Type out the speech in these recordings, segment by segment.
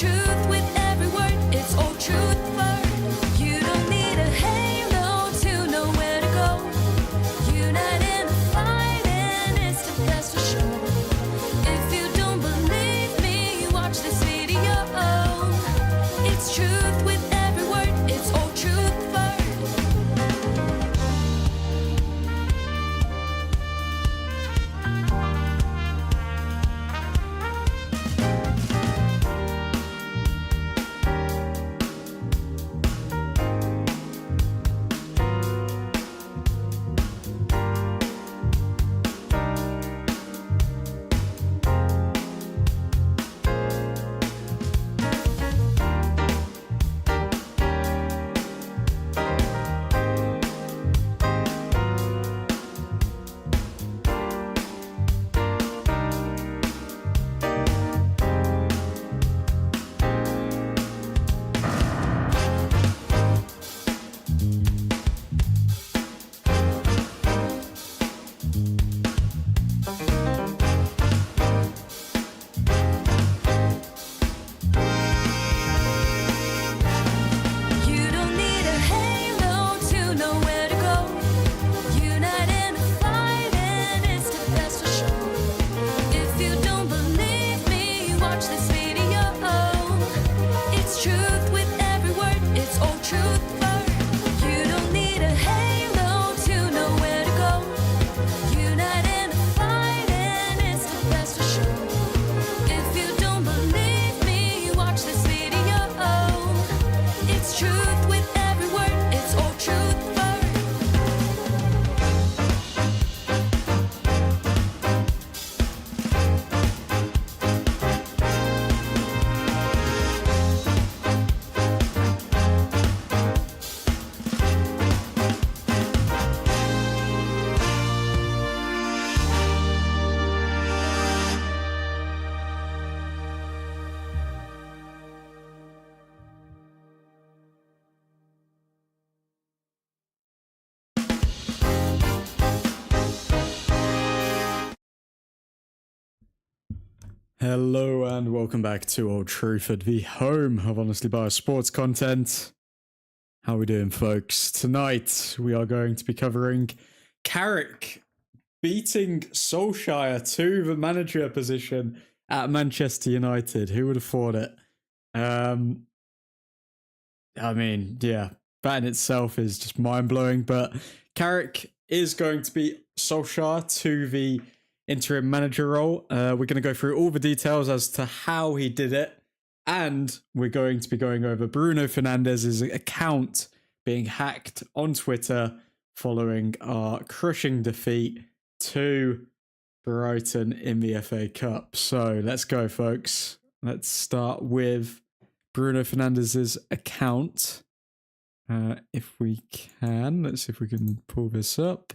truth with every word, it's all truth word. You don't need a halo to know where to go. Unite in the fight and it's the best for sure. If you don't believe me, watch this video. It's truth with every word, it's all truth word. You don't need a halo to know where to go. Unite in the fight and it's the best for sure. If you don't believe me, watch this video. It's truth with every word, it's all truth word. You don't need a halo to know where to go. Unite in the fight and it's the best for sure. If you don't believe me, watch this video. It's truth with every word, it's all truth word. Hello and welcome back to Old Trafford, the home of honestly biased sports content. How we doing, folks? Tonight we are going to be covering Carrick beating Solskjær to the manager position at Manchester United. Who would have thought it? I mean, yeah, that in itself is just mind-blowing, but Carrick is going to beat Solskjær to the interim manager role. We're going to go through all the details as to how he did it, and we're going to be going over Bruno Fernandes' account being hacked on Twitter following our crushing defeat to Brighton in the FA Cup. So let's go, folks. Let's start with Bruno Fernandes' account. If we can, let's see if we can pull this up.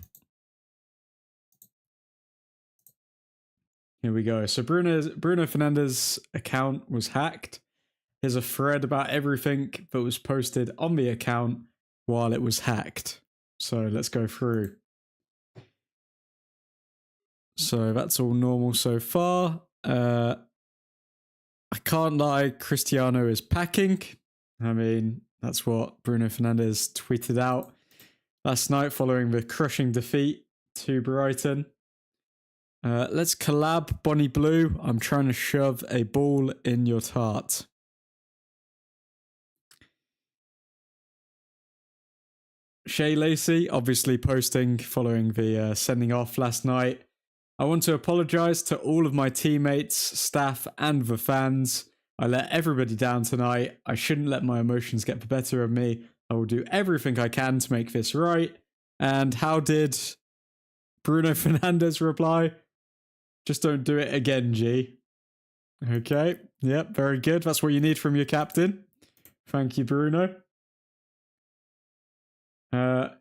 Here we go. So Bruno Fernandes' account was hacked. Here's a thread about everything that was posted on the account while it was hacked. So let's go through. So that's all normal so far. I can't lie, Cristiano is packing. I mean, that's what Bruno Fernandes tweeted out last night following the crushing defeat to Brighton. Let's collab Bonnie Blue. I'm trying to shove a ball in your tart. Shay Lacey, obviously posting following the sending off last night. I want to apologise to all of my teammates, staff and the fans. I let everybody down tonight. I shouldn't let my emotions get the better of me. I will do everything I can to make this right. And how did Bruno Fernandes reply? Just don't do it again, G. Okay. Yep, very good. That's what you need from your captain. Thank you, Bruno.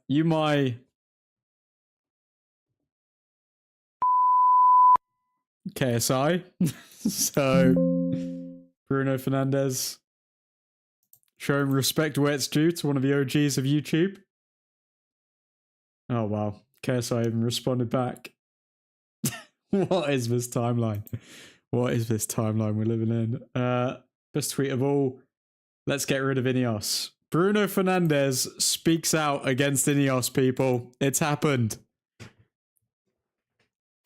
You my KSI. So Bruno Fernandes showing respect where it's due to one of the OGs of YouTube. Oh wow. KSI even responded back. What is this timeline? What is this timeline we're living in? Best tweet of all. Let's get rid of Ineos. Bruno Fernandes speaks out against Ineos, people. It's happened.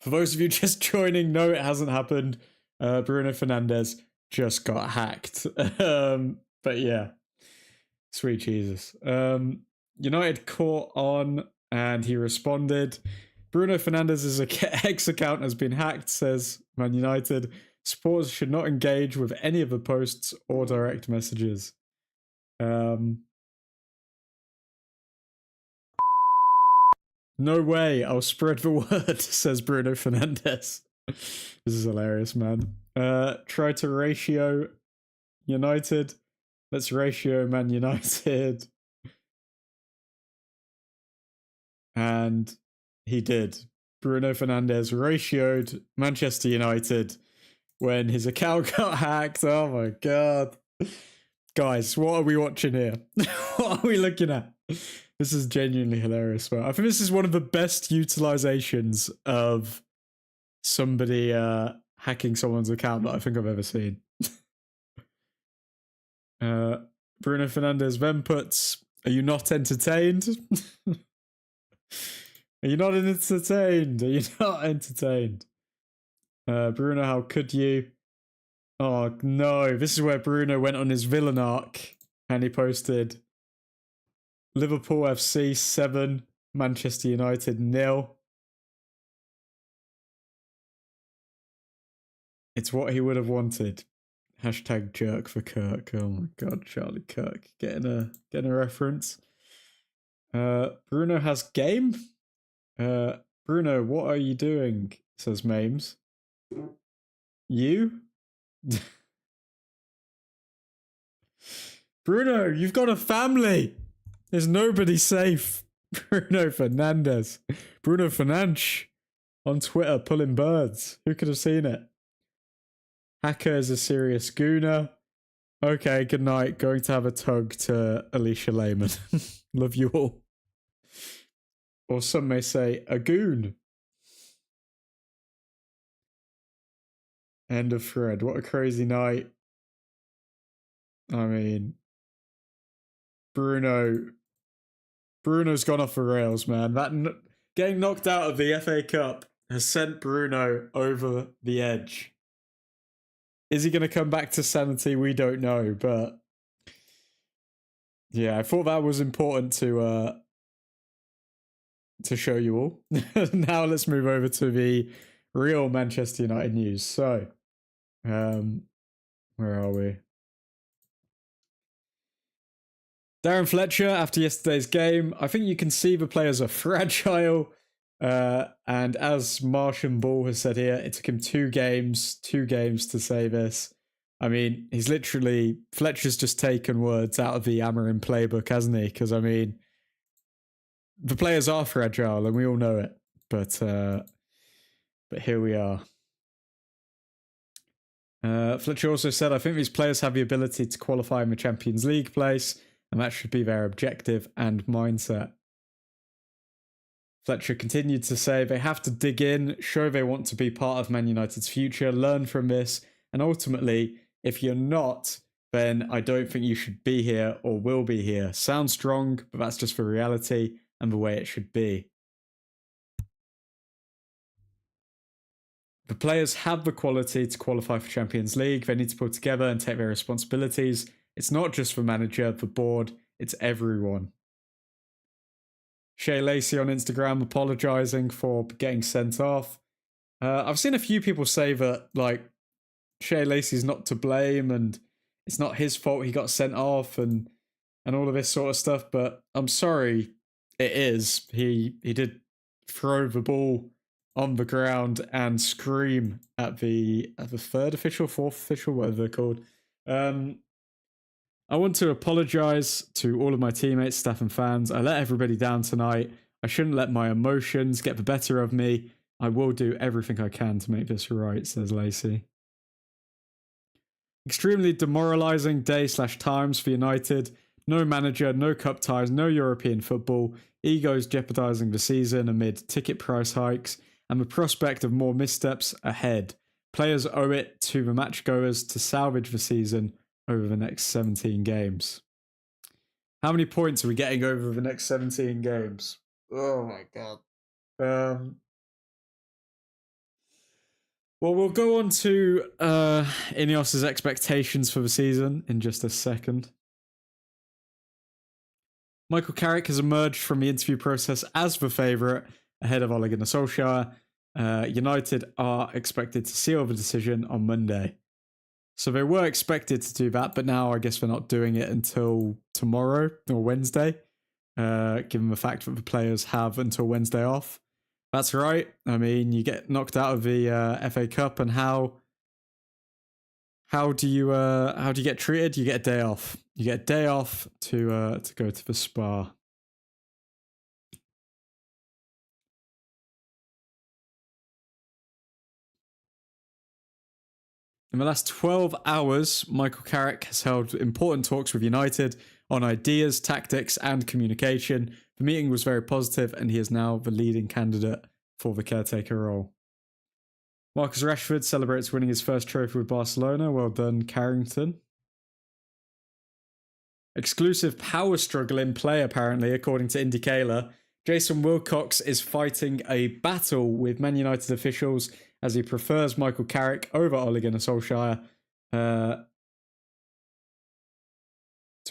For those of you just joining, no, it hasn't happened. Bruno Fernandes just got hacked. But yeah. Sweet Jesus. United caught on and he responded. Bruno Fernandes' X account has been hacked, says Man United. Supporters should not engage with any of the posts or direct messages. No way, I'll spread the word, says Bruno Fernandes. This is hilarious, man. Try to ratio United. Let's ratio Man United. And he did. Bruno Fernandes ratioed Manchester United when his account got hacked. Oh my god. Guys, what are we watching here? What are we looking at? This is genuinely hilarious. I think this is one of the best utilizations of somebody hacking someone's account that I think I've ever seen. Bruno Fernandes then puts, "Are you not entertained?" Are you not entertained? Are you not entertained? Bruno, how could you? Oh no, this is where Bruno went on his villain arc and he posted Liverpool FC 7, Manchester United 0. It's what he would have wanted. Hashtag jerk for Kirk. Oh my god, Charlie Kirk getting a reference. Bruno has game. Bruno, what are you doing? Says Mames. You? Bruno, you've got a family. There's nobody safe. Bruno Fernandes. Bruno Fernandes on Twitter pulling birds. Who could have seen it? Hacker is a serious gooner. Okay, good night. Going to have a tug to Alicia Lehman. Love you all. Or some may say a goon. End of thread. What a crazy night. I mean, Bruno's gone off the rails, man. Getting knocked out of the FA Cup has sent Bruno over the edge. Is he going to come back to sanity? We don't know, but yeah, I thought that was important to show you all. Now let's move over to the real Manchester United news. So, where are we? Darren Fletcher, after yesterday's game, I think you can see the players are fragile. And as Martian Ball has said here, it took him two games to say this. I mean, Fletcher's just taken words out of the Amarin playbook, hasn't he? Because, I mean, the players are fragile and we all know it. But here we are. Fletcher also said, I think these players have the ability to qualify in the Champions League place, and that should be their objective and mindset. Fletcher continued to say they have to dig in, show they want to be part of Man United's future, learn from this, and ultimately, if you're not, then I don't think you should be here or will be here. Sounds strong, but that's just the reality and the way it should be. The players have the quality to qualify for Champions League. They need to pull together and take their responsibilities. It's not just the manager, the board, it's everyone. Shea Lacey on Instagram apologising for getting sent off. I've seen a few people say that, like, Shea Lacey's not to blame and it's not his fault he got sent off and all of this sort of stuff, but I'm sorry, it is. He did throw the ball on the ground and scream at the third official, fourth official, whatever they're called. I want to apologise to all of my teammates, staff and fans. I let everybody down tonight. I shouldn't let my emotions get the better of me. I will do everything I can to make this right, says Lacey. Extremely demoralising day/times for United. No manager, no cup ties, no European football. Egos jeopardising the season amid ticket price hikes and the prospect of more missteps ahead. Players owe it to the matchgoers to salvage the season over the next 17 games? How many points are we getting over the next 17 games? Oh my god. Well, we'll go on to Ineos's expectations for the season in just a second. Michael Carrick has emerged from the interview process as the favourite ahead of Ole Gunnar Solskjær. United are expected to seal the decision on Monday. So they were expected to do that, but now I guess they're not doing it until tomorrow or Wednesday, given the fact that the players have until Wednesday off. That's right. I mean, you get knocked out of the FA Cup, and how do you get treated? You get a day off. You get a day off to go to the spa. In the last 12 hours, Michael Carrick has held important talks with United on ideas, tactics, and communication. The meeting was very positive, and he is now the leading candidate for the caretaker role. Marcus Rashford celebrates winning his first trophy with Barcelona. Well done, Carrington. Exclusive power struggle in play, apparently, according to Indicator. Jason Wilcox is fighting a battle with Man United officials as he prefers Michael Carrick over Ole Gunnar Solskjær to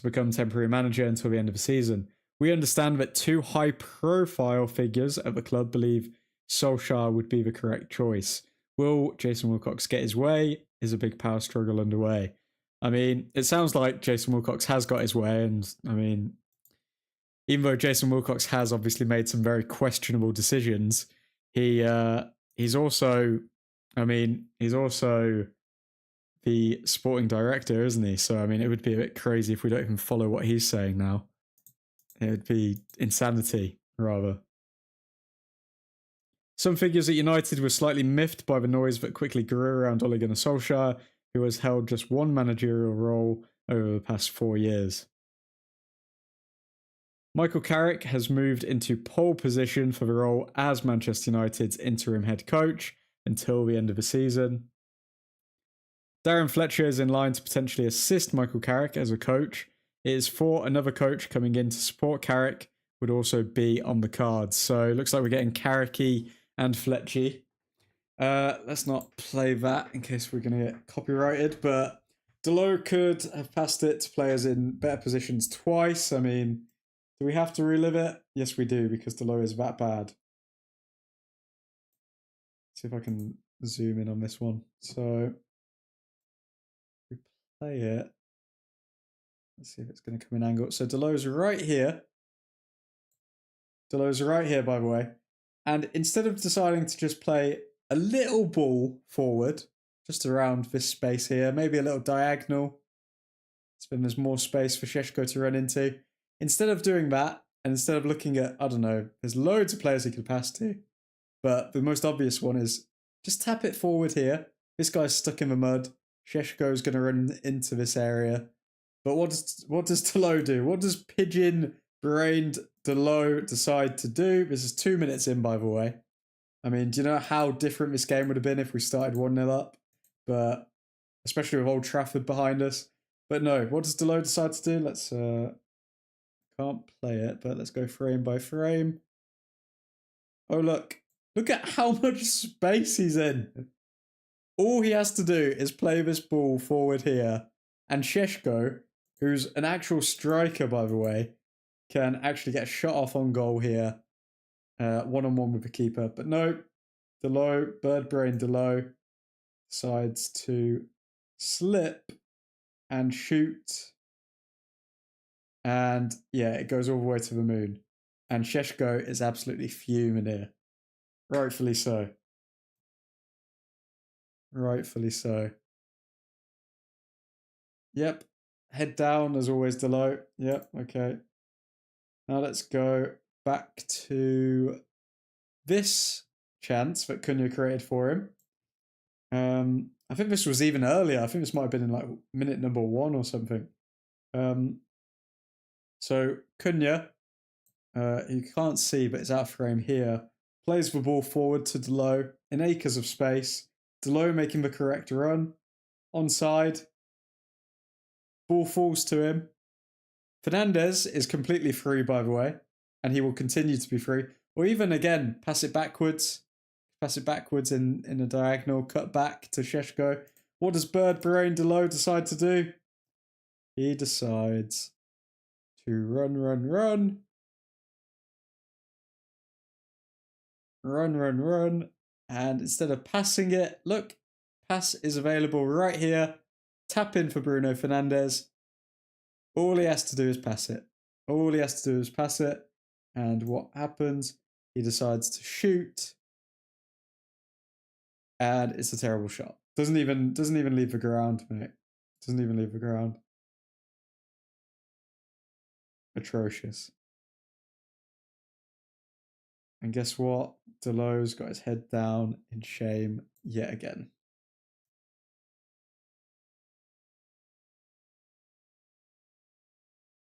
become temporary manager until the end of the season. We understand that two high-profile figures at the club believe Solskjær would be the correct choice. Will Jason Wilcox get his way? Is a big power struggle underway? I mean, it sounds like Jason Wilcox has got his way, and I mean, even though Jason Wilcox has obviously made some very questionable decisions, he's also the sporting director, isn't he? So I mean, it would be a bit crazy if we don't even follow what he's saying now. It would be insanity, rather. Some figures at United were slightly miffed by the noise that quickly grew around Ole Gunnar Solskjær, who has held just one managerial role over the past 4 years. Michael Carrick has moved into pole position for the role as Manchester United's interim head coach until the end of the season. Darren Fletcher is in line to potentially assist Michael Carrick as a coach. It is for another coach coming in to support Carrick would also be on the cards. So it looks like we're getting Carricky and Fletchy. Let's not play that in case we're going to get copyrighted, but Delo could have passed it to players in better positions twice. I mean, do we have to relive it? Yes, we do, because Delo is that bad. Let's see if I can zoom in on this one. So, we play it. Let's see if it's going to come in angle. So Delo's right here. Delo's right here, by the way. And instead of deciding to just play a little ball forward, just around this space here, maybe a little diagonal, so then there's more space for Šeško to run into. Instead of doing that, and instead of looking at, I don't know, there's loads of players he could pass to, but the most obvious one is just tap it forward here. This guy's stuck in the mud. Šeško's going to run into this area. But what does Delo do? What does pigeon-brained Delo decide to do? This is 2 minutes in, by the way. I mean, do you know how different this game would have been if we started 1-0 up? But especially with Old Trafford behind us. But no, what does Delo decide to do? Let's can't play it, but let's go frame by frame. Oh look at how much space he's in. All he has to do is play this ball forward here, and Šeško, who's an actual striker, by the way, can actually get a shot off on goal here. One-on-one with the keeper. But no, Delo, bird brain Delo, decides to slip and shoot. And yeah, it goes all the way to the moon. And Šeško is absolutely fuming here. Rightfully so. Rightfully so. Yep. Head down as always, Delo. Yep, okay. Now let's go back to this chance that Cunha created for him. I think this was even earlier. I think this might have been in like minute number 1 or something. So Cunha, you can't see, but it's out of frame here, plays the ball forward to Delo in acres of space. Delo making the correct run, onside. Ball falls to him. Fernandes is completely free, by the way, and he will continue to be free. Or even, again, pass it backwards. Pass it backwards in a diagonal. Cut back to Šeško. What does Bird Brain Delo decide to do? He decides to run. And instead of passing it, look, pass is available right here. Tap in for Bruno Fernandes. All he has to do is pass it. And what happens? He decides to shoot. And it's a terrible shot. Doesn't even leave the ground, mate. Doesn't even leave the ground. Atrocious. And guess what? Delo's got his head down in shame yet again.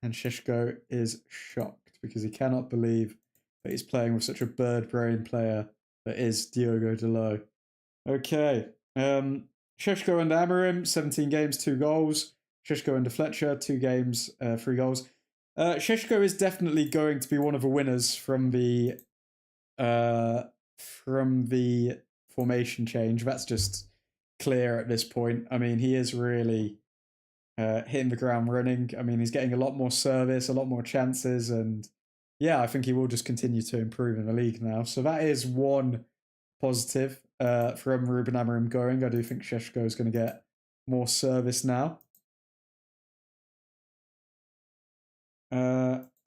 And Šeško is shocked because he cannot believe that he's playing with such a bird brain player that is Diogo Delo. Okay. Šeško and Amorim, 17 games, 2 goals. Šeško and Fletcher, 2 games, 3 goals. Šeško is definitely going to be one of the winners from the formation change. That's just clear at this point. I mean, he is really hitting the ground running. I mean, he's getting a lot more service, a lot more chances, and yeah, I think he will just continue to improve in the league now. So that is one positive from Ruben Amorim going. I do think Šeško is going to get more service now.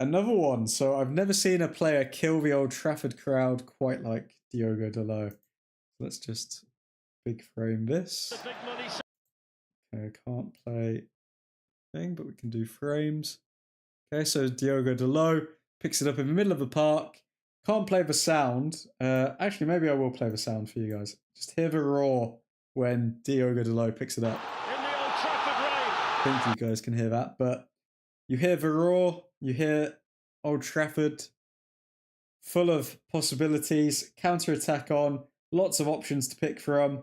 Another one. So I've never seen a player kill the Old Trafford crowd quite like Diogo Delo. So let's just big frame this. Okay, can't play thing, but we can do frames. Okay, so Diogo Delo picks it up in the middle of the park. Can't play the sound. Actually, maybe I will play the sound for you guys. Just hear the roar when Diogo Delo picks it up. In the Old Trafford rain. I think you guys can hear that, but you hear the roar, you hear Old Trafford full of possibilities, counter-attack on, lots of options to pick from.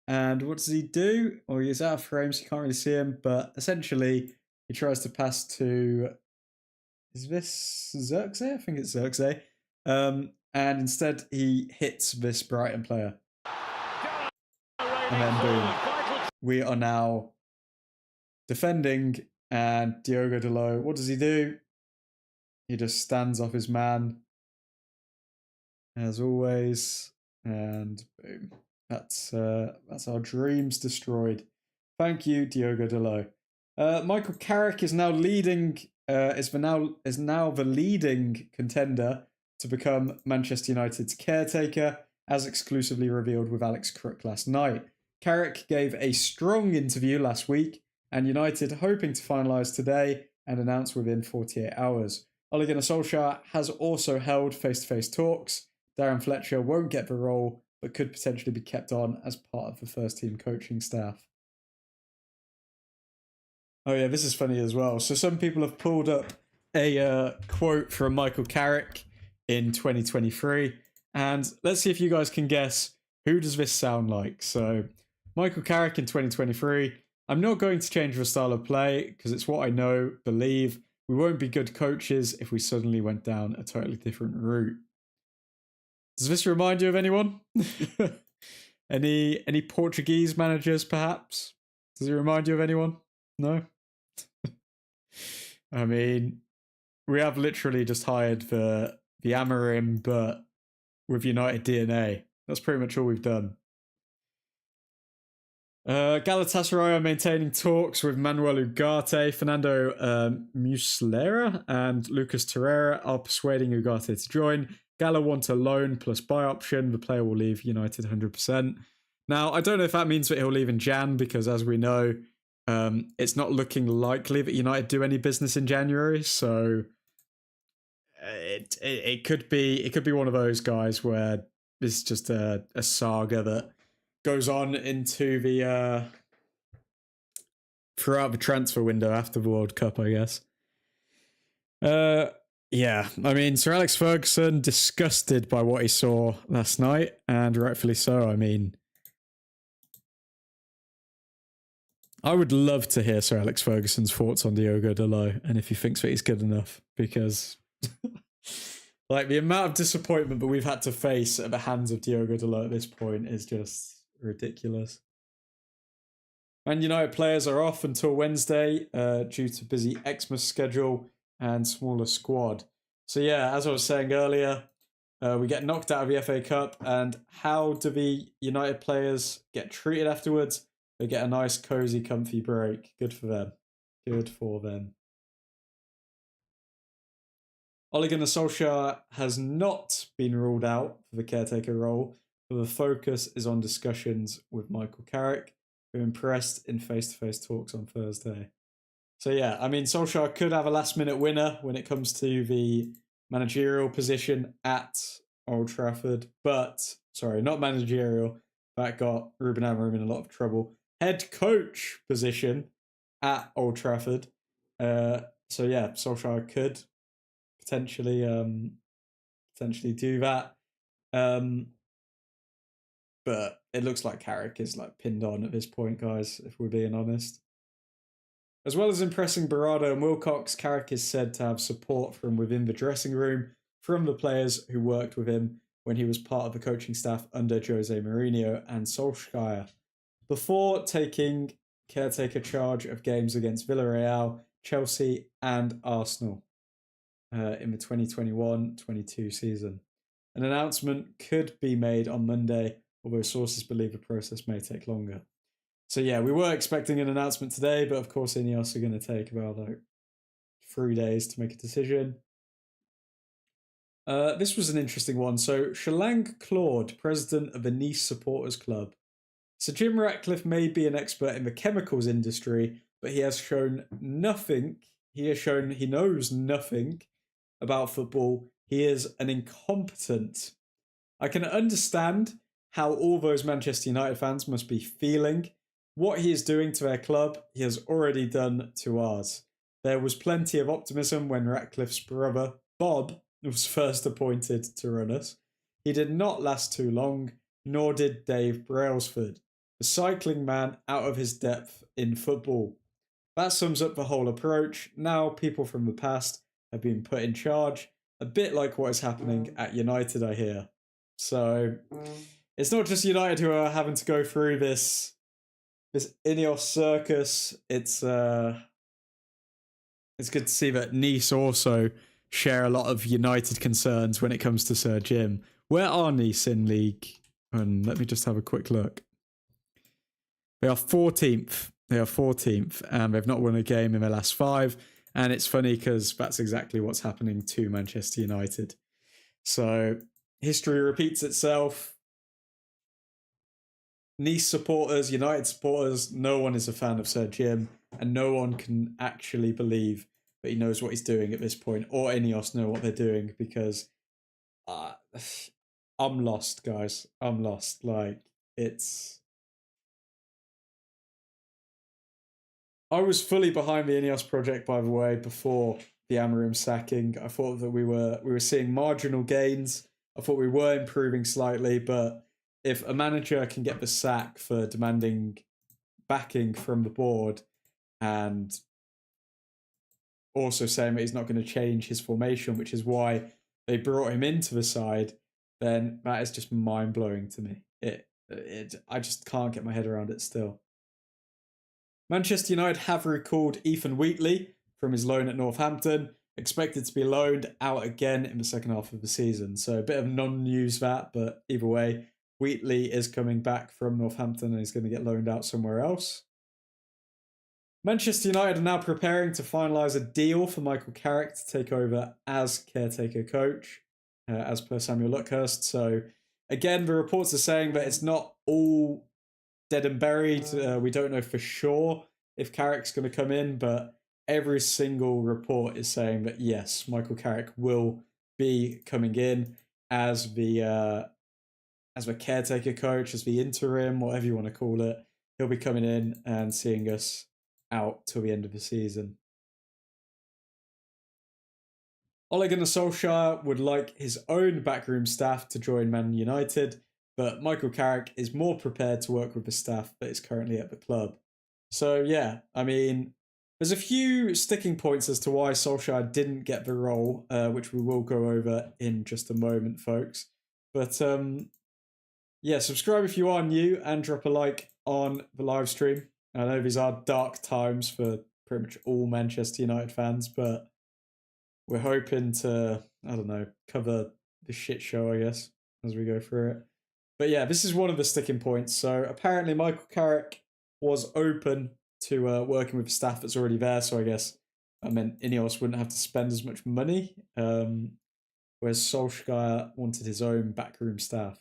And what does he do? Well, he's out of frame, so you can't really see him, but essentially he tries to pass to, is this Xerxes? I think it's Xerxes. And instead he hits this Brighton player. And then boom. We are now defending, and Diogo Delo, what does he do? He just stands off his man, as always, and boom. That's our dreams destroyed. Thank you, Diogo Delo. Michael Carrick is now leading. Is now the leading contender to become Manchester United's caretaker, as exclusively revealed with Alex Crook last night. Carrick gave a strong interview last week, and United hoping to finalise today and announce within 48 hours. Ole Gunnar Solskjær has also held face-to-face talks. Darren Fletcher won't get the role, but could potentially be kept on as part of the first-team coaching staff. Oh yeah, this is funny as well. So some people have pulled up a quote from Michael Carrick in 2023, and let's see if you guys can guess who does this sound like. So Michael Carrick in 2023, I'm not going to change the style of play because it's what I know, believe. We won't be good coaches if we suddenly went down a totally different route. Does this remind you of anyone? Any Portuguese managers, perhaps? Does it remind you of anyone? No? I mean, we have literally just hired the Amorim, but with United DNA. That's pretty much all we've done. Galatasaray are maintaining talks with Manuel Ugarte, Fernando Muslera, and Lucas Torreira are persuading Ugarte to join. Gala want a loan plus buy option. The player will leave United 100%. Now, I don't know if that means that he'll leave in Jan, because as we know, it's not looking likely that United do any business in January. So it could be one of those guys where it's just a saga that goes on into the throughout the transfer window after the World Cup, I guess. Yeah, I mean, Sir Alex Ferguson disgusted by what he saw last night, and rightfully so. I mean, I would love to hear Sir Alex Ferguson's thoughts on Diogo Dalot and if he thinks that he's good enough, because like the amount of disappointment that we've had to face at the hands of Diogo Dalot at this point is just ridiculous. Man United players are off until Wednesday due to busy Xmas schedule and smaller squad. So yeah, as I was saying earlier, we get knocked out of the FA Cup, and how do the United players get treated afterwards? They get a nice, cozy, comfy break. Good for them. Good for them. Ole Gunnar Solskjær has not been ruled out for the caretaker role, but the focus is on discussions with Michael Carrick, who impressed in face-to-face talks on Thursday. So yeah, I mean, Solskjær could have a last-minute winner when it comes to the managerial position at Old Trafford, but, sorry, not managerial, that got Ruben Amorim in a lot of trouble. Head coach position at Old Trafford. So yeah, Solskjær could potentially do that. But it looks like Carrick is like pinned on at this point, guys, if we're being honest. As well as impressing Berardo and Wilcox, Carrick is said to have support from within the dressing room from the players who worked with him when he was part of the coaching staff under Jose Mourinho and Solskjaer, before taking caretaker charge of games against Villarreal, Chelsea and Arsenal in the 2021-22 season. An announcement could be made on Monday, although sources believe the process may take longer. So yeah, we were expecting an announcement today, but of course Ineos are going to take about 3 days to make a decision. This was an interesting one. So Shalang Claude, president of the Nice Supporters Club. So Jim Ratcliffe may be an expert in the chemicals industry, but he has shown nothing. He knows nothing about football. He is an incompetent. I can understand how all those Manchester United fans must be feeling. What he is doing to their club, he has already done to ours. There was plenty of optimism when Ratcliffe's brother, Bob, was first appointed to run us. He did not last too long, nor did Dave Brailsford, the cycling man out of his depth in football. That sums up the whole approach. Now people from the past have been put in charge, a bit like what is happening at United, I hear. So it's not just United who are having to go through this Ineos circus. It's good to see that Nice also share a lot of United concerns when it comes to Sir Jim. Where are Nice in league? And let me just have a quick look. They are 14th. And they've not won a game in their last 5. And it's funny because that's exactly what's happening to Manchester United. So history repeats itself. Nice supporters, United supporters, no one is a fan of Sir Jim, and no one can actually believe that he knows what he's doing at this point, or Ineos know what they're doing, because I'm lost, guys. I'm lost. I was fully behind the Ineos project, by the way, before the Amorim sacking. I thought that we were seeing marginal gains. I thought we were improving slightly, but if a manager can get the sack for demanding backing from the board and also saying that he's not going to change his formation, which is why they brought him into the side, then that is just mind-blowing to me. I just can't get my head around it still. Manchester United have recalled Ethan Wheatley from his loan at Northampton, expected to be loaned out again in the second half of the season. So a bit of non-news that, but either way, Wheatley is coming back from Northampton and he's going to get loaned out somewhere else. Manchester United are now preparing to finalise a deal for Michael Carrick to take over as caretaker coach, as per Samuel Luckhurst. So again, the reports are saying that it's not all dead and buried. We don't know for sure if Carrick's going to come in, but every single report is saying that yes, Michael Carrick will be coming in as the caretaker coach, as the interim, whatever you want to call it. He'll be coming in and seeing us out till the end of the season. Ole Gunnar Solskjær would like his own backroom staff to join Man United, but Michael Carrick is more prepared to work with the staff that is currently at the club. So yeah, I mean, there's a few sticking points as to why Solskjaer didn't get the role, which we will go over in just a moment, folks. But yeah, subscribe if you are new and drop a like on the live stream. I know these are dark times for pretty much all Manchester United fans, but we're hoping to, I don't know, cover the shit show, I guess, as we go through it. But yeah, this is one of the sticking points. So apparently Michael Carrick was open to working with staff that's already there. So I guess I meant Ineos wouldn't have to spend as much money, whereas Solskjaer wanted his own backroom staff.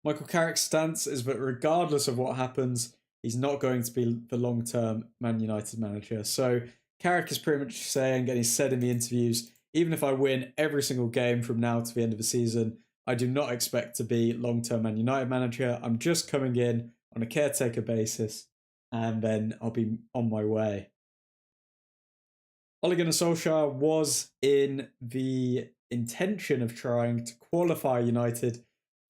Michael Carrick's stance is that regardless of what happens, he's not going to be the long-term Man United manager. So Carrick is pretty much saying, and he said in the interviews, even if I win every single game from now to the end of the season, I do not expect to be long-term Man United manager. I'm just coming in on a caretaker basis, and then I'll be on my way. Ole Gunnar Solskjaer was in the intention of trying to qualify United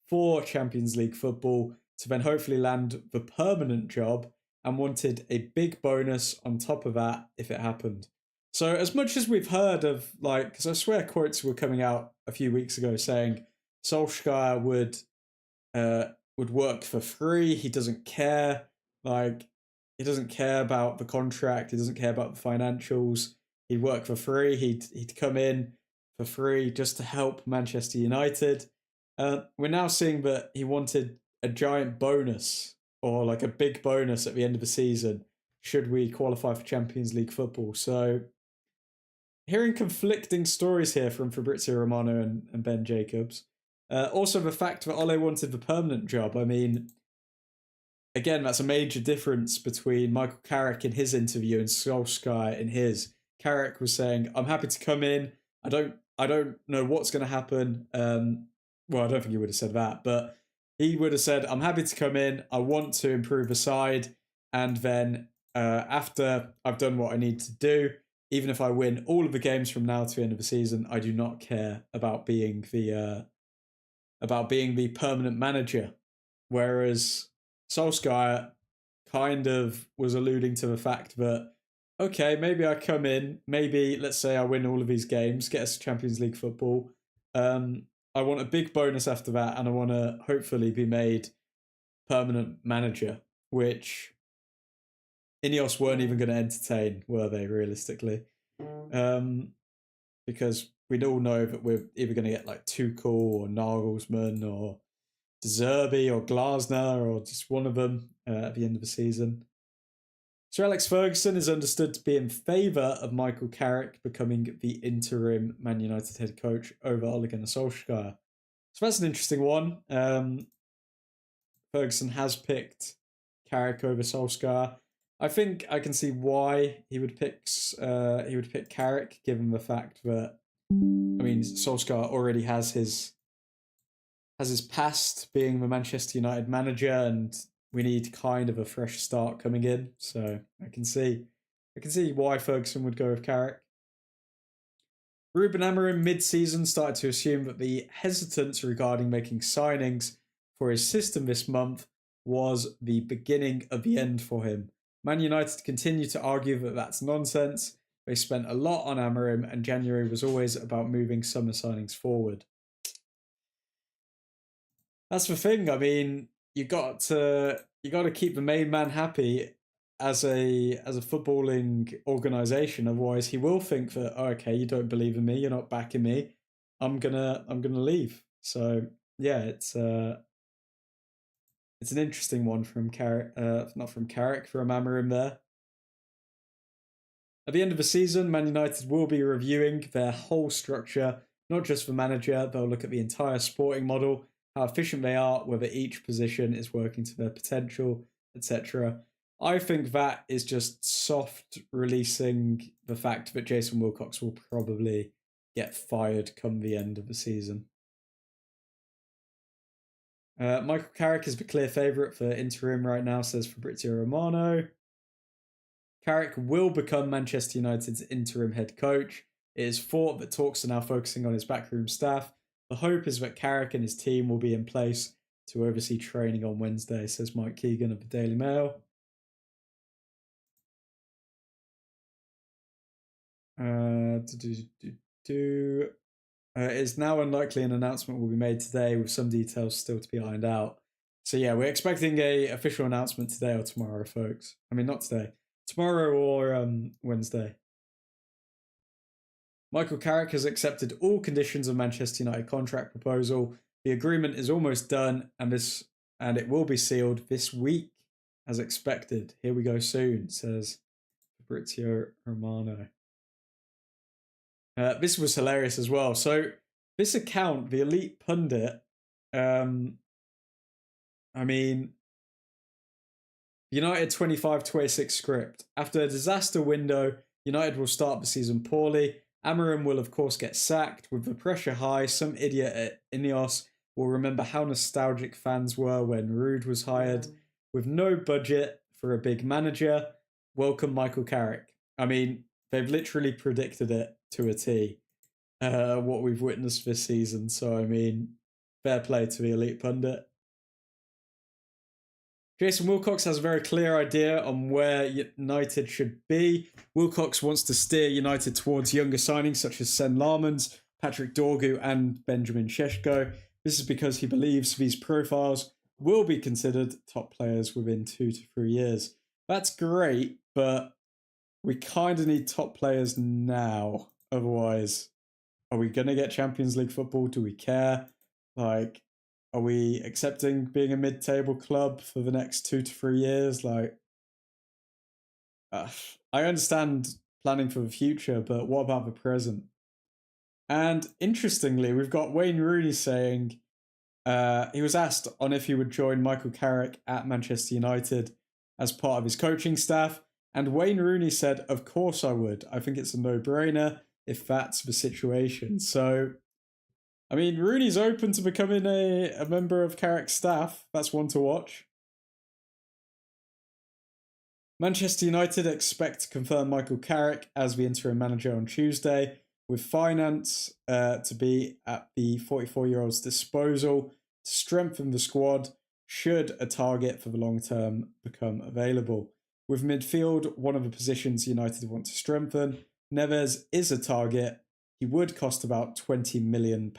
for Champions League football to then hopefully land the permanent job, and wanted a big bonus on top of that if it happened. So as much as we've heard of, like, because I swear quotes were coming out a few weeks ago saying Solskjaer would work for free. He doesn't care. Like, he doesn't care about the contract. He doesn't care about the financials. He'd work for free. He'd come in for free just to help Manchester United. We're now seeing that he wanted a giant bonus, or like a big bonus at the end of the season should we qualify for Champions League football. So hearing conflicting stories here from Fabrizio Romano and Ben Jacobs. Also the fact that Ole wanted the permanent job. I mean, again, that's a major difference between Michael Carrick in his interview and Solskjaer in his. Carrick was saying, I'm happy to come in. I don't know what's going to happen. Well, I don't think he would have said that, but he would have said, I'm happy to come in. I want to improve the side. And then after I've done what I need to do, even if I win all of the games from now to the end of the season, I do not care about being the permanent manager. Whereas Solskjaer kind of was alluding to the fact that, okay, maybe I come in, maybe let's say I win all of these games, get us Champions League football. I want a big bonus after that, and I want to hopefully be made permanent manager, which Ineos weren't even going to entertain, were they, realistically? Because we'd all know that we're either going to get like Tuchel or Nagelsmann or De Zerbi or Glasner or just one of them at the end of the season. Sir Alex Ferguson is understood to be in favour of Michael Carrick becoming the interim Man United head coach over Ole Gunnar Solskjaer. So that's an interesting one. Ferguson has picked Carrick over Solskjaer. I think I can see why he would pick Carrick, given the fact that, I mean, Solskjaer already has his past being the Manchester United manager, and we need kind of a fresh start coming in. So I can see why Ferguson would go with Carrick. Ruben Amorim mid-season started to assume that the hesitance regarding making signings for his system this month was the beginning of the end for him. Man United continue to argue that that's nonsense. They spent a lot on Amorim, and January was always about moving summer signings forward. That's the thing. I mean, you got to keep the main man happy as a footballing organisation. Otherwise, he will think that, oh, okay, you don't believe in me, you're not backing me, I'm gonna leave. So yeah, it's an interesting one from Carrick, not from Carrick, from Amorim there. At the end of the season, Man United will be reviewing their whole structure, not just the manager. They'll look at the entire sporting model, how efficient they are, whether each position is working to their potential, etc. I think that is just soft releasing the fact that Jason Wilcox will probably get fired come the end of the season. Michael Carrick is the clear favourite for interim right now, says Fabrizio Romano. Carrick will become Manchester United's interim head coach. It is thought that talks are now focusing on his backroom staff. The hope is that Carrick and his team will be in place to oversee training on Wednesday, says Mike Keegan of the Daily Mail. It's now unlikely an announcement will be made today, with some details still to be ironed out. So yeah, we're expecting a official announcement today or tomorrow, folks. I mean, not today, tomorrow or Wednesday. Michael Carrick has accepted all conditions of Manchester United contract proposal. The agreement is almost done, and it will be sealed this week, as expected. Here we go soon, says Fabrizio Romano. This was hilarious as well. So this account, the Elite Pundit, I mean, United 25-26 script. After a disaster window, United will start the season poorly. Amorim will, of course, get sacked. With the pressure high, some idiot at Ineos will remember how nostalgic fans were when Ruud was hired. With no budget for a big manager, welcome Michael Carrick. I mean, they've literally predicted it to a T, what we've witnessed this season. So, I mean, fair play to the Elite Pundit. Jason Wilcox has a very clear idea on where United should be. Wilcox wants to steer United towards younger signings such as Sen Larmans, Patrick Dorgu and Benjamin Šeško. This is because he believes these profiles will be considered top players within 2 to 3 years. That's great, but we kind of need top players now. Otherwise, are we going to get Champions League football? Do we care? Like, are we accepting being a mid-table club for the next 2 to 3 years? Like, I understand planning for the future, but what about the present? And interestingly, we've got Wayne Rooney saying he was asked on if he would join Michael Carrick at Manchester United as part of his coaching staff. And Wayne Rooney said, of course I would. I think it's a no-brainer if that's the situation. So, I mean, Rooney's open to becoming a member of Carrick's staff. That's one to watch. Manchester United expect to confirm Michael Carrick as the interim manager on Tuesday, with finance to be at the 44-year-old's disposal to strengthen the squad should a target for the long term become available. With midfield, one of the positions United want to strengthen, Neves is a target. He would cost about £20 million,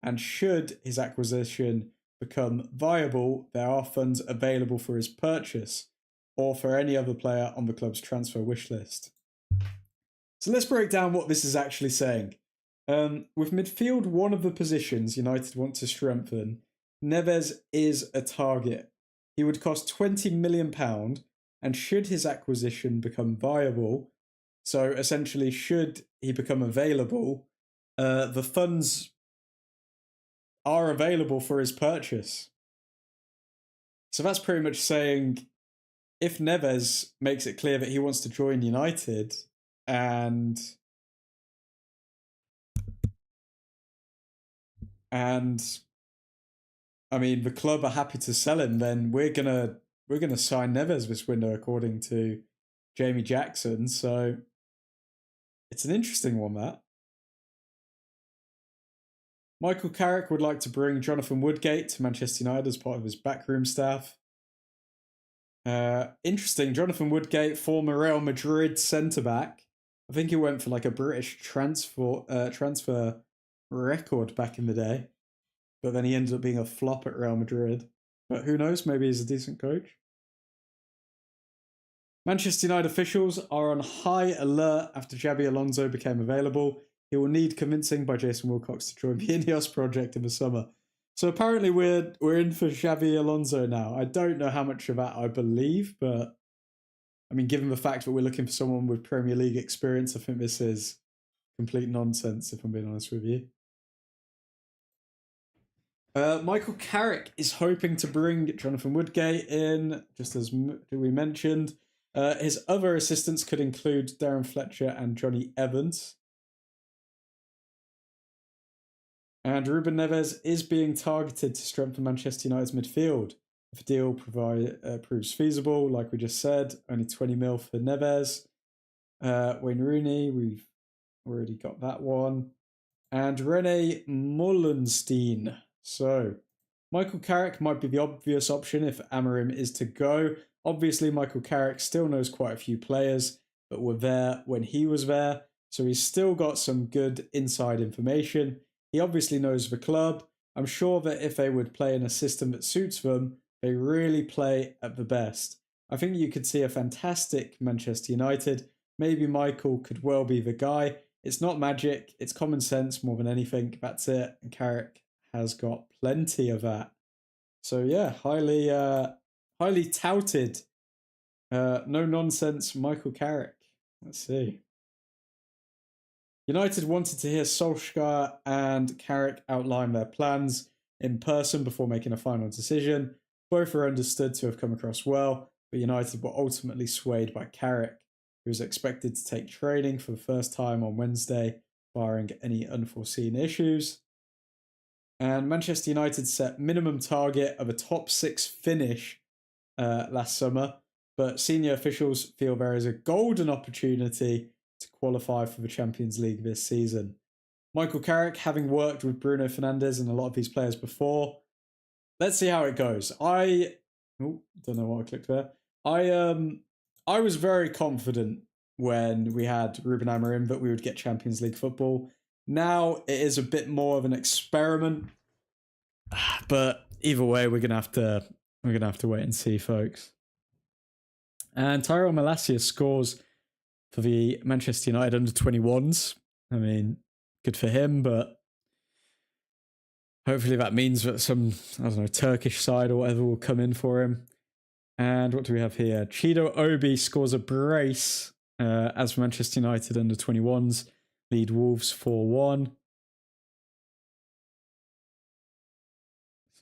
and should his acquisition become viable, there are funds available for his purchase or for any other player on the club's transfer wish list. So let's break down what this is actually saying. With midfield, one of the positions United want to strengthen, Neves is a target. He would cost £20 million, and should his acquisition become viable, so essentially should he become available, the funds are available for his purchase. So that's pretty much saying if Neves makes it clear that he wants to join United and I mean the club are happy to sell him, then we're gonna sign Neves this window according to Jamie Jackson. So it's an interesting one, that. Michael Carrick would like to bring Jonathan Woodgate to Manchester United as part of his backroom staff. Interesting. Jonathan Woodgate, former Real Madrid centre-back. I think he went for like a British transfer record back in the day. But then he ended up being a flop at Real Madrid. But who knows? Maybe he's a decent coach. Manchester United officials are on high alert after Xabi Alonso became available. He will need convincing by Jason Wilcox to join the Ineos project in the summer. So apparently we're in for Xabi Alonso now. I don't know how much of that I believe, but I mean, given the fact that we're looking for someone with Premier League experience, I think this is complete nonsense, if I'm being honest with you. Michael Carrick is hoping to bring Jonathan Woodgate in, just as we mentioned. His other assistants could include Darren Fletcher and Johnny Evans. And Ruben Neves is being targeted to strengthen Manchester United's midfield. If a deal proves feasible, like we just said, only 20 mil for Neves. Wayne Rooney, we've already got that one. And Rene Mollenstein. So, Michael Carrick might be the obvious option if Amorim is to go. Obviously, Michael Carrick still knows quite a few players that were there when he was there. so he's still got some good inside information. He obviously knows the club. I'm sure that if they would play in a system that suits them, they really play at the best. I think you could see a fantastic Manchester United. Maybe Michael could well be the guy. It's not magic, it's common sense more than anything. That's it. And Carrick has got plenty of that. So yeah, highly touted. No nonsense Michael Carrick. Let's see. United wanted to hear Solskjær and Carrick outline their plans in person before making a final decision. Both are understood to have come across well, but United were ultimately swayed by Carrick, who was expected to take training for the first time on Wednesday, barring any unforeseen issues. And Manchester United set minimum target of a top 6 finish last summer, but senior officials feel there is a golden opportunity to qualify for the Champions League this season. Michael Carrick, having worked with Bruno Fernandes and a lot of these players before, let's see how it goes. Don't know what I clicked there. I was very confident when we had Ruben Amorim that we would get Champions League football. Now it is a bit more of an experiment, but either way, we're gonna have to wait and see, folks. And Tyrell Malacia scores for the Manchester United under-21s. I mean, good for him, but hopefully that means that some, I don't know, Turkish side or whatever will come in for him. And what do we have here? Chido Obi scores a brace as for Manchester United under-21s. Lead Wolves 4-1.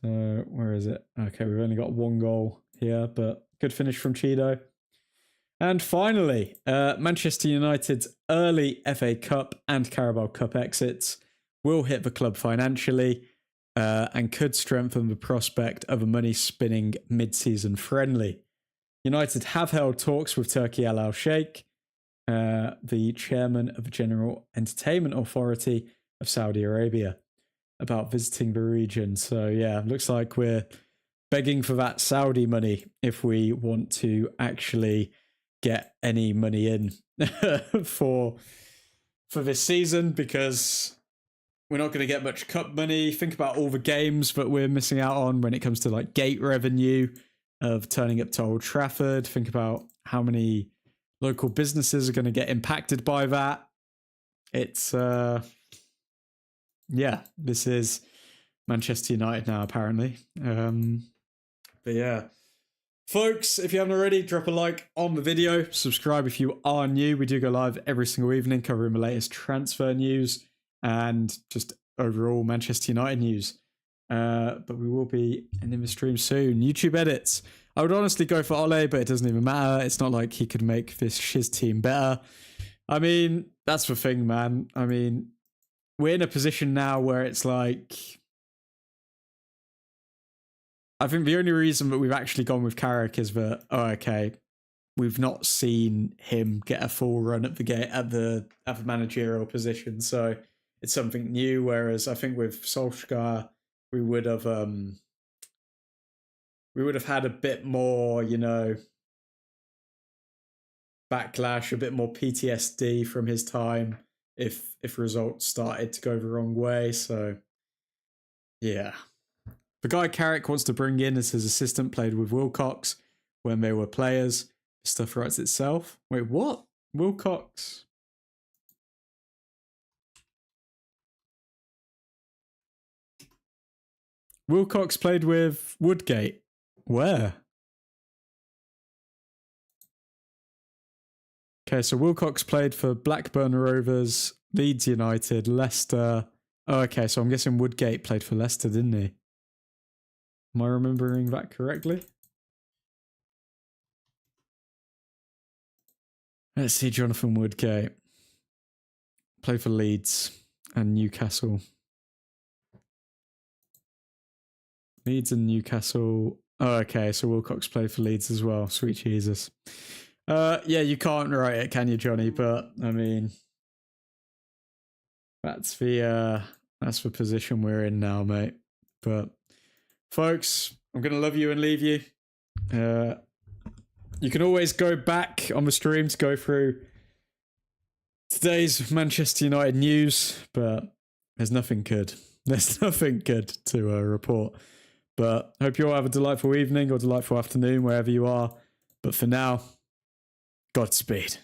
So, where is it? Okay, we've only got one goal here, but good finish from Chido. And finally, Manchester United's early FA Cup and Carabao Cup exits will hit the club financially and could strengthen the prospect of a money-spinning mid-season friendly. United have held talks with Turki Al Sheikh, the chairman of the General Entertainment Authority of Saudi Arabia, about visiting the region. So yeah, looks like we're begging for that Saudi money if we want to actually get any money in for this season, because we're not going to get much cup money. Think about all the games that we're missing out on when it comes to like gate revenue of turning up to Old Trafford. Think about how many local businesses are going to get impacted by that. It's yeah, this is Manchester United now, apparently. But yeah, folks, if you haven't already, drop a like on the video. Subscribe if you are new. We do go live every single evening covering the latest transfer news and just overall Manchester United news. But we will be ending the stream soon. YouTube edits. I would honestly go for Ole, but it doesn't even matter. It's not like he could make this shiz team better. I mean, that's the thing, man. I mean, we're in a position now where it's like, I think the only reason that we've actually gone with Carrick is that, oh, okay, we've not seen him get a full run at the managerial position, so it's something new. Whereas I think with Solskjær, we would have had a bit more, you know, backlash, a bit more PTSD from his time if results started to go the wrong way. So yeah. The guy Carrick wants to bring in as his assistant played with Wilcox when they were players. Stuff writes itself. Wait, what? Wilcox? Wilcox played with Woodgate. Where? Okay, so Wilcox played for Blackburn Rovers, Leeds United, Leicester. Oh, okay, so I'm guessing Woodgate played for Leicester, didn't he? Am I remembering that correctly? Let's see, Jonathan Woodgate. Played for Leeds and Newcastle. Leeds and Newcastle. Oh, okay, so Wilcox played for Leeds as well. Sweet Jesus. Yeah, you can't write it, can you, Johnny? But, I mean, that's the position we're in now, mate. But folks, I'm going to love you and leave you. You can always go back on the stream to go through today's Manchester United news, but there's nothing good. There's nothing good to report. But hope you all have a delightful evening or delightful afternoon, wherever you are. But for now, Godspeed.